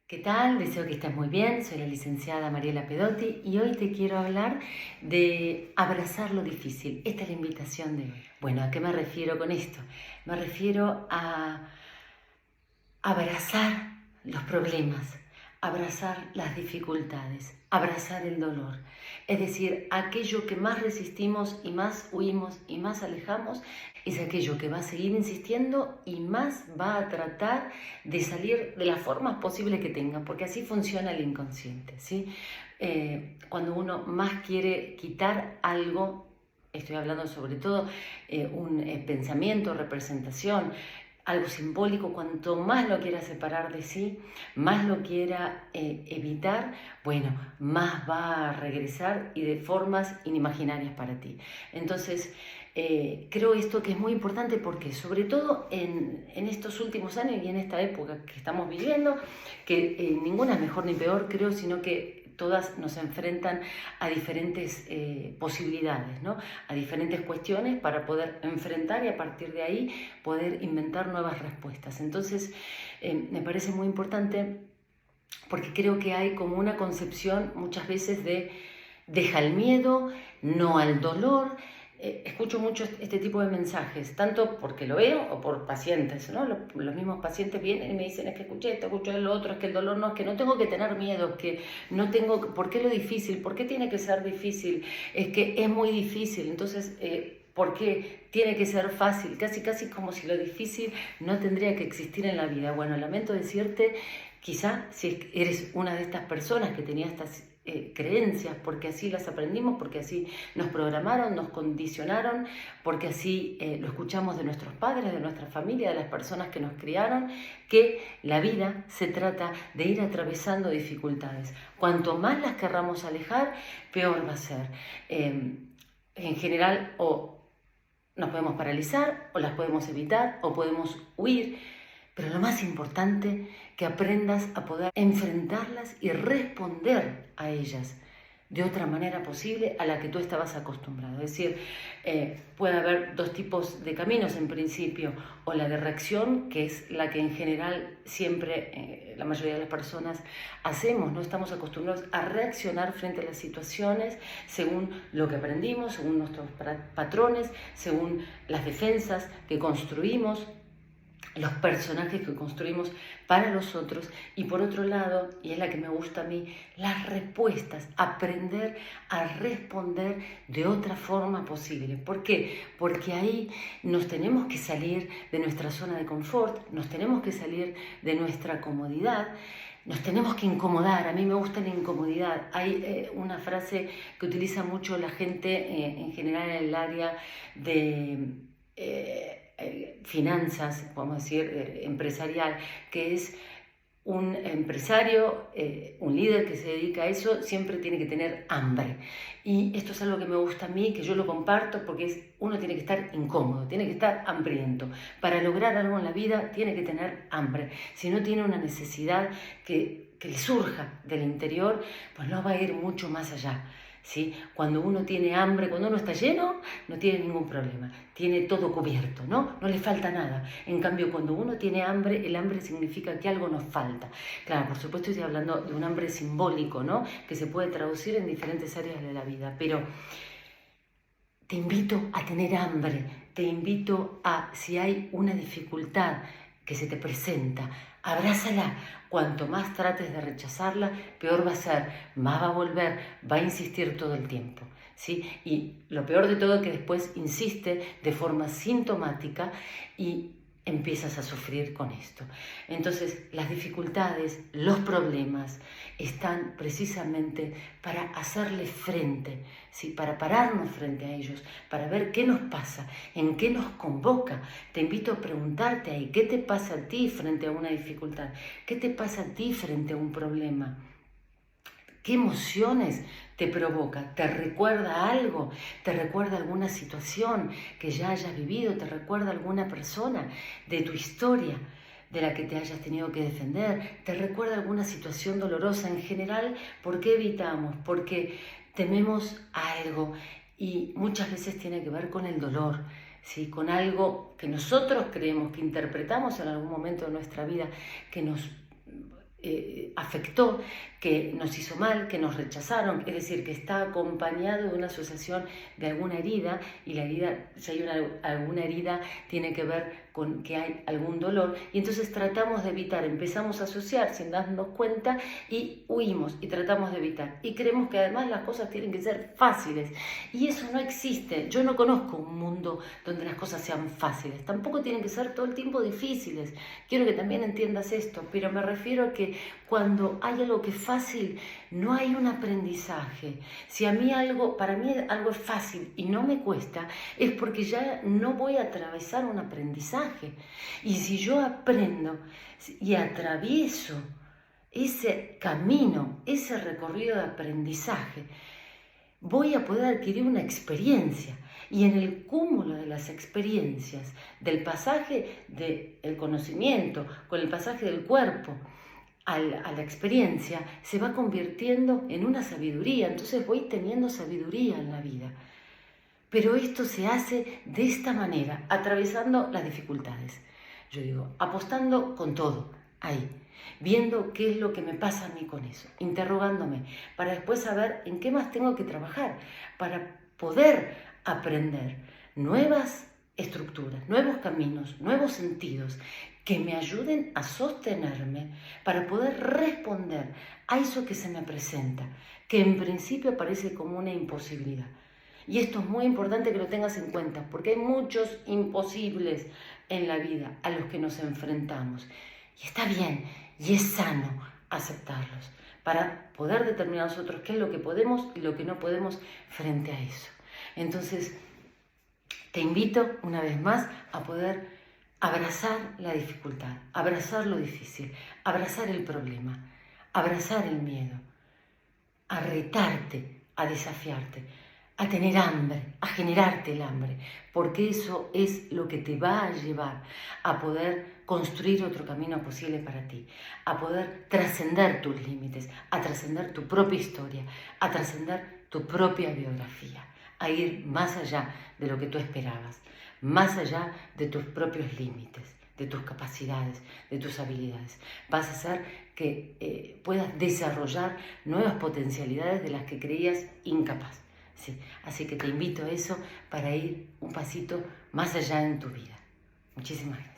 ¿Qué tal? Deseo que estés muy bien. Soy la licenciada Mariela Pedotti y hoy te quiero hablar de abrazar lo difícil. Esta es la invitación de hoy. Bueno, ¿a qué me refiero con esto? Me refiero a abrazar los problemas, abrazar las dificultades, abrazar el dolor. Es decir, aquello que más resistimos y más huimos y más alejamos es aquello que va a seguir insistiendo y más va a tratar de salir de las formas posibles que tenga, porque así funciona el inconsciente, ¿sí? Cuando uno más quiere quitar algo, estoy hablando sobre todo un pensamiento, representación, algo simbólico, cuanto más lo quiera separar de sí, más lo quiera evitar, bueno, más va a regresar y de formas inimaginarias para ti. Entonces, creo esto que es muy importante porque sobre todo en estos últimos años y en esta época que estamos viviendo, que ninguna es mejor ni peor, creo, sino que todas nos enfrentan a diferentes posibilidades, ¿no? A diferentes cuestiones para poder enfrentar y a partir de ahí poder inventar nuevas respuestas. Entonces, me parece muy importante porque creo que hay como una concepción muchas veces de deja el miedo, no al dolor. Escucho mucho este tipo de mensajes, tanto porque lo veo o por pacientes, ¿no? Los mismos pacientes vienen y me dicen, es que escuché esto, escuché lo otro, es que el dolor no, es que no tengo que tener miedo, es que no tengo, ¿por qué lo difícil? ¿Por qué tiene que ser difícil? Es que es muy difícil, entonces, ¿por qué tiene que ser fácil? Casi como si lo difícil no tendría que existir en la vida. Bueno, lamento decirte, quizá si eres una de estas personas que tenía estas creencias, porque así las aprendimos, porque así nos programaron, nos condicionaron, porque así lo escuchamos de nuestros padres, de nuestra familia, de las personas que nos criaron, que la vida se trata de ir atravesando dificultades. Cuanto más las querramos alejar, peor va a ser. En general, o nos podemos paralizar, o las podemos evitar, o podemos huir, pero lo más importante, que aprendas a poder enfrentarlas y responder a ellas de otra manera posible a la que tú estabas acostumbrado. Es decir, puede haber dos tipos de caminos en principio, o la de reacción, que es la que en general siempre la mayoría de las personas hacemos, ¿no? Estamos acostumbrados a reaccionar frente a las situaciones según lo que aprendimos, según nuestros patrones, según las defensas que construimos, los personajes que construimos para los otros, y por otro lado, y es la que me gusta a mí, las respuestas, aprender a responder de otra forma posible. ¿Por qué? Porque ahí nos tenemos que salir de nuestra zona de confort, nos tenemos que salir de nuestra comodidad, nos tenemos que incomodar. A mí me gusta la incomodidad. Hay una frase que utiliza mucho la gente en general en el área de finanzas, vamos a decir, empresarial, que es un empresario, un líder que se dedica a eso, siempre tiene que tener hambre. Y esto es algo que me gusta a mí, que yo lo comparto, porque uno tiene que estar incómodo, tiene que estar hambriento. Para lograr algo en la vida tiene que tener hambre. Si no tiene una necesidad que le surja del interior, pues no va a ir mucho más allá. ¿Sí? Cuando uno tiene hambre, cuando uno está lleno, no tiene ningún problema, tiene todo cubierto, ¿no? No le falta nada. En cambio, cuando uno tiene hambre, el hambre significa que algo nos falta. Claro, por supuesto estoy hablando de un hambre simbólico, ¿no? Que se puede traducir en diferentes áreas de la vida, pero te invito a tener hambre, te invito a, si hay una dificultad que se te presenta, abrázala. Cuanto más trates de rechazarla, peor va a ser, más va a volver, va a insistir todo el tiempo, ¿sí? Y lo peor de todo es que después insiste de forma sintomática y empiezas a sufrir con esto. Entonces, las dificultades, los problemas están precisamente para hacerle frente, ¿sí? Para pararnos frente a ellos, para ver qué nos pasa, en qué nos convoca. Te invito a preguntarte ahí, ¿qué te pasa a ti frente a una dificultad? ¿Qué te pasa a ti frente a un problema? ¿Qué emociones te provoca? ¿Te recuerda algo? ¿Te recuerda alguna situación que ya hayas vivido? ¿Te recuerda alguna persona de tu historia de la que te hayas tenido que defender? ¿Te recuerda alguna situación dolorosa? En general, ¿por qué evitamos? Porque tememos a algo y muchas veces tiene que ver con el dolor, ¿sí? Con algo que nosotros creemos, que interpretamos en algún momento de nuestra vida, que nos afectó, que nos hizo mal, que nos rechazaron, es decir, que está acompañado de una asociación de alguna herida, y la herida, si hay alguna herida, tiene que ver con que hay algún dolor, y entonces tratamos de evitar, empezamos a asociar sin darnos cuenta y huimos y tratamos de evitar. Y creemos que además las cosas tienen que ser fáciles, y eso no existe. Yo no conozco un mundo donde las cosas sean fáciles, tampoco tienen que ser todo el tiempo difíciles. Quiero que también entiendas esto, pero me refiero a que cuando hay algo que es fácil, no hay un aprendizaje. Si para mí algo es fácil y no me cuesta, es porque ya no voy a atravesar un aprendizaje. Y si yo aprendo y atravieso ese camino, ese recorrido de aprendizaje, voy a poder adquirir una experiencia. Y en el cúmulo de las experiencias, del pasaje del conocimiento, con el pasaje del cuerpo a la experiencia, se va convirtiendo en una sabiduría. Entonces voy teniendo sabiduría en la vida. Pero esto se hace de esta manera, atravesando las dificultades. Yo digo, apostando con todo, ahí, viendo qué es lo que me pasa a mí con eso, interrogándome, para después saber en qué más tengo que trabajar, para poder aprender nuevas estructuras, nuevos caminos, nuevos sentidos, que me ayuden a sostenerme para poder responder a eso que se me presenta, que en principio parece como una imposibilidad. Y esto es muy importante que lo tengas en cuenta, porque hay muchos imposibles en la vida a los que nos enfrentamos. Y está bien, y es sano aceptarlos, para poder determinar nosotros qué es lo que podemos y lo que no podemos frente a eso. Entonces, te invito una vez más a poder abrazar la dificultad, abrazar lo difícil, abrazar el problema, abrazar el miedo, a retarte, a desafiarte, a tener hambre, a generarte el hambre, porque eso es lo que te va a llevar a poder construir otro camino posible para ti, a poder trascender tus límites, a trascender tu propia historia, a trascender tu propia biografía, a ir más allá de lo que tú esperabas, más allá de tus propios límites, de tus capacidades, de tus habilidades. Vas a hacer que puedas desarrollar nuevas potencialidades de las que creías incapaz. Sí. Así que te invito a eso para ir un pasito más allá en tu vida. Muchísimas gracias.